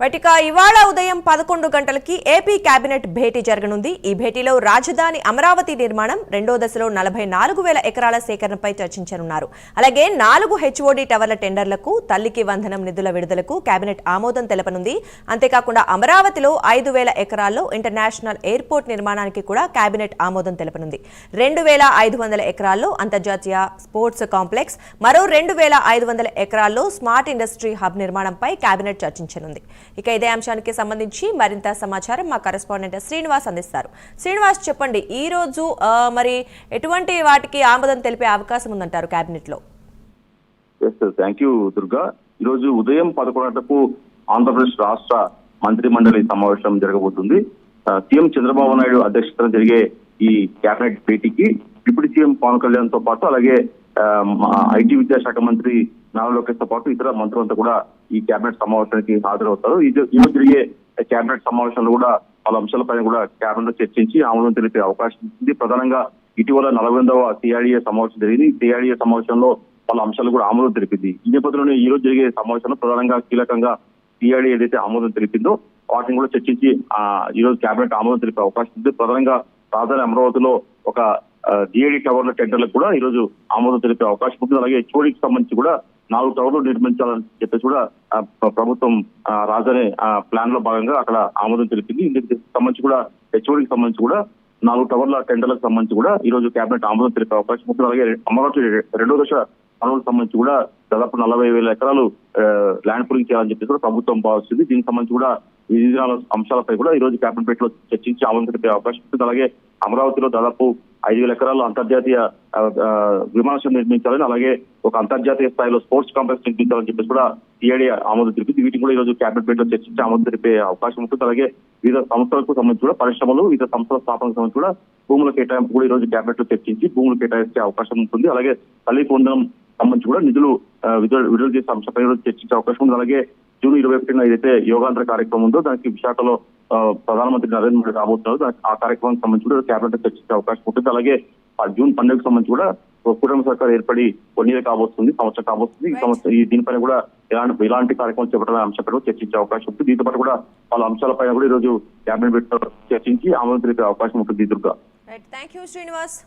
వాటిక ఇవాళ ఉదయం 11 గంటలకి ఏపీ కేబినెట్ భేటీ జరగనుంది. ఈ భేటీలో రాజధాని అమరావతి నిర్మాణం రెండో దశలో 44,000 ఎకరాల సేకరణపై చర్చించనున్నారు. అలాగే 4 హెచ్ఓడి టవర్ల టెండర్లకు, తల్లికి వందనం నిధుల విడుదలకు కేబినెట్ ఆమోదం తెలపనుంది. అంతేకాకుండా అమరావతిలో 5,000 ఎకరాల్లో ఇంటర్నేషనల్ ఎయిర్పోర్ట్ నిర్మాణానికి కూడా కేబినెట్ ఆమోదం తెలపనుంది. 2,500 ఎకరాల్లో అంతర్జాతీయ స్పోర్ట్స్ కాంప్లెక్స్, మరో 2,500 ఎకరాల్లో స్మార్ట్ ఇండస్ట్రీ హబ్ నిర్మాణంపై కేబినెట్ చర్చించనుంది. ఇక ఇదే అంశానికి సంబంధించి మరింత సమాచారం మా కరెస్పాండెంట్ శ్రీనివాస్ అందిస్తారు. శ్రీనివాస్, చెప్పండి, ఈ రోజు మరి ఎటువంటి వాటికి ఆమోదం తెలిపే అవకాశం ఉందంటారు కేబినెట్ లో? Thank you Durga. ఈ రోజు ఉదయం 11 గంటలకు ఆంధ్రప్రదేశ్ రాష్ట్ర మంత్రి మండలి సమావేశం జరగబోతుంది. సీఎం చంద్రబాబు నాయుడు అధ్యక్షతన జరిగే ఈ కేబినెట్ భేటీకి డిప్యూటీ సీఎం పవన్ కళ్యాణ్ తో పాటు అలాగే ఐటీ విద్యాశాఖ మంత్రి నారా లోకేష్ తో పాటు ఇతర మంత్రులంతా కూడా ఈ కేబినెట్ సమావేశానికి హాజరవుతారు. ఈ రోజు జరిగే కేబినెట్ సమావేశంలో కూడా పలు అంశాలపైన కూడా కేబినెట్ చర్చించి ఆమోదం తెలిపే అవకాశం ఉంది. ప్రధానంగా ఇటీవల 48వ సిఐడిఏ సమావేశం జరిగింది. ఈ సిఐడిఏ సమావేశంలో పలు అంశాలు కూడా ఆమోదం తెలిపింది. ఈ నేపథ్యంలోనే ఈ రోజు జరిగే సమావేశంలో ప్రధానంగా కీలకంగా సిఐడిఏ ఏదైతే ఆమోదం తెలిపిందో వాటిని కూడా చర్చించి ఈ రోజు కేబినెట్ ఆమోదం తెలిపే అవకాశం ఉంది. ప్రధానంగా రాజధాని అమరావతిలో ఒక డిఐడి టవర్ల టెండర్లకు కూడా ఈ రోజు ఆమోదం తెలిపే అవకాశం ఉంటుంది. అలాగే హెచ్ఓడికి సంబంధించి కూడా 4 టవర్లు నిర్మించాలని చెప్పేసి కూడా ప్రభుత్వం రాజధాని ప్లాన్ లో భాగంగా అక్కడ ఆమోదం తెలిపింది. ఇందుకు సంబంధించి కూడా హెచ్ఓడికి సంబంధించి కూడా 4 టవర్ల టెండర్లకు సంబంధించి కూడా ఈ రోజు కేబినెట్ ఆమోదం తెలిపే అవకాశం ఉంటుంది. అలాగే అమరావతి రెండో దశ పనులకు సంబంధించి కూడా దాదాపు 40,000 ఎకరాలు ల్యాండ్ పూలింగ్ చేయాలని చెప్పేసి కూడా ప్రభుత్వం భావిస్తుంది. దీనికి సంబంధించి కూడా వివిధ అంశాలపై కూడా ఈ రోజు కేబినెట్ భేటీలో చర్చించి ఆమోదం తెలిపే అవకాశం ఉంటుంది. అలాగే అమరావతిలో దాదాపు 5,000 ఎకరాలు అంతర్జాతీయ విమానాశ్రయం నిర్మించాలని, అలాగే ఒక అంతర్జాతీయ స్థాయిలో స్పోర్ట్స్ కాంప్లెక్స్ నిర్మించాలని చెప్పేసి కూడా సిఐడి ఆమోదం తెలిపింది. వీటిని కూడా ఈ రోజు కేబినెట్ భేటీలో చర్చించి ఆమోదం తెలిపే అవకాశం ఉంటుంది. అలాగే వివిధ సంస్థలకు సంబంధించి కూడా పరిశ్రమలు, వివిధ సంస్థల స్థాపనకు సంబంధించి కూడా భూముల కేటాయింపు కూడా ఈ రోజు కేబినెట్ లో చర్చించి భూములు కేటాయించే అవకాశం ఉంటుంది. అలాగే తల్లికి వందనం సంబంధించి కూడా నిధులు విడుదల చేసే అంశంపై చర్చించే అవకాశం ఉంది. అలాగే జూన్ 21న ఏదైతే యోగాంధ్ర కార్యక్రమం ఉందో దానికి విశాఖలో ప్రధానమంత్రి నరేంద్ర మోడీ రాబోతున్నారు. ఆ కార్యక్రమానికి సంబంధించి కూడా కేబినెట్ చర్చించే అవకాశం ఉంటుంది. అలాగే జూన్ 12కు సంబంధించి కూడా కుటుంబ సర్కార్ ఏర్పడి 1 year కాబోతుంది, సంవత్సరం కాబోతుంది. ఈ దీనిపైన కూడా ఇలాంటి కార్యక్రమం చేపట్టాలనే అంశంపై చర్చించే అవకాశం ఉంటుంది. దీంతో పాటు కూడా వాళ్ళ అంశాలపైన కూడా ఈ రోజు కేబినెట్ చర్చించి ఆమోదం తెలిపే అవకాశం ఉంటుంది. Durga, thank you Srinivas.